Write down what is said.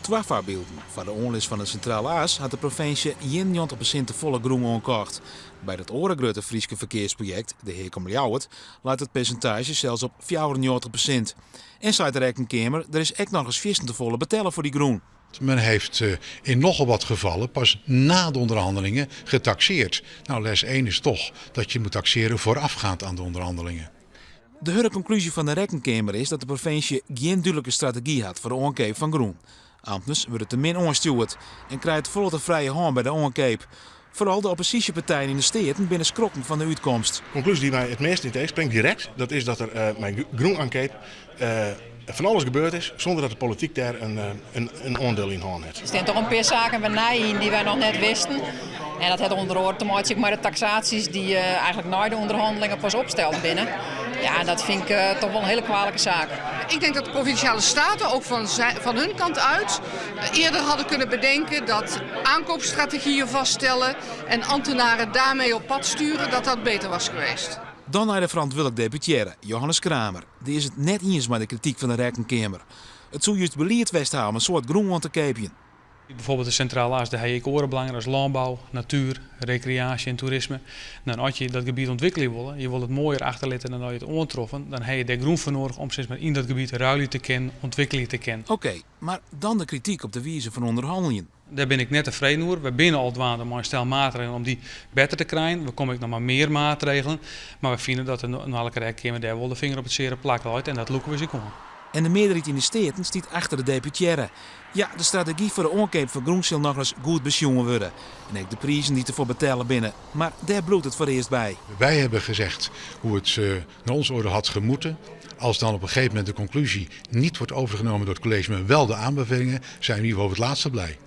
Twee voorbeelden. Voor de onlist van de Centrale Aas had de provincie 91% de volle groen aankocht. Bij dat andere grote Frieske verkeersproject, de Heerkom-Ljouwert, laat het percentage zelfs op 94%. En zei de Rekenkamer, er is echt nog eens 14 te volle betellen voor die groen. Men heeft in nogal wat gevallen pas na de onderhandelingen getaxeerd. Nou, les 1 is toch dat je moet taxeren voorafgaand aan de onderhandelingen. De harde conclusie van de Rekenkamer is dat de provincie geen duidelijke strategie had voor de aankoop van groen. Ambtenaren worden te min aangestuurd en krijgt volle de vrije hand bij de aankoop. Vooral de oppositiepartijen in de steden binnen schrokken van de uitkomst. De conclusie die mij het meest niet tegenspringt direct, dat is dat er met groen aankoop van alles gebeurd is zonder dat de politiek daar een aandeel in handen heeft. Er zijn toch een paar zaken bij naaien die wij nog net wisten. En dat heeft onder andere te maken met de taxaties die eigenlijk na de onderhandelingen pas opsteld binnen. Ja, dat vind ik toch wel een hele kwalijke zaak. Ik denk dat de provinciale staten ook van hun kant uit eerder hadden kunnen bedenken dat aankoopstrategieën vaststellen en ambtenaren daarmee op pad sturen, dat beter was geweest. Dan naar de verantwoordelijk deputaire, Johannes Kramer. Die is het net eens met de kritiek van de Rekenkamer. Het zou juist beleid westhouden een soort groen aan te kopen. Bijvoorbeeld de Centrale Aas, daar heb je ook belangen als landbouw, natuur, recreatie en toerisme. Nou, als je dat gebied ontwikkelen wil, je wil het mooier achterlaten dan je het aantroffen, dan heb je daar groen voor nodig om steeds maar in dat gebied ruilen te kennen, ontwikkeling te kennen. Oké, maar dan de kritiek op de wijze van onderhandelingen. Daar ben ik net tevreden over. We binnen al dwaande maar een stel maatregelen om die beter te krijgen. We komen ook nog maar meer maatregelen. Maar we vinden dat de Nalke Rekenkamer daar wel de vinger op het zere plak uit en dat lukken we zich om. En de meerderheid in de steden staat achter de deputaire. Ja, de strategie voor de aankoop van groen zal nog eens goed besjongen worden. En ook de prijzen die ervoor betalen binnen. Maar daar bloedt het voor eerst bij. Wij hebben gezegd hoe het naar onze orde had gemoeten. Als dan op een gegeven moment de conclusie niet wordt overgenomen door het college, maar wel de aanbevelingen, zijn we in ieder geval het laatste blij.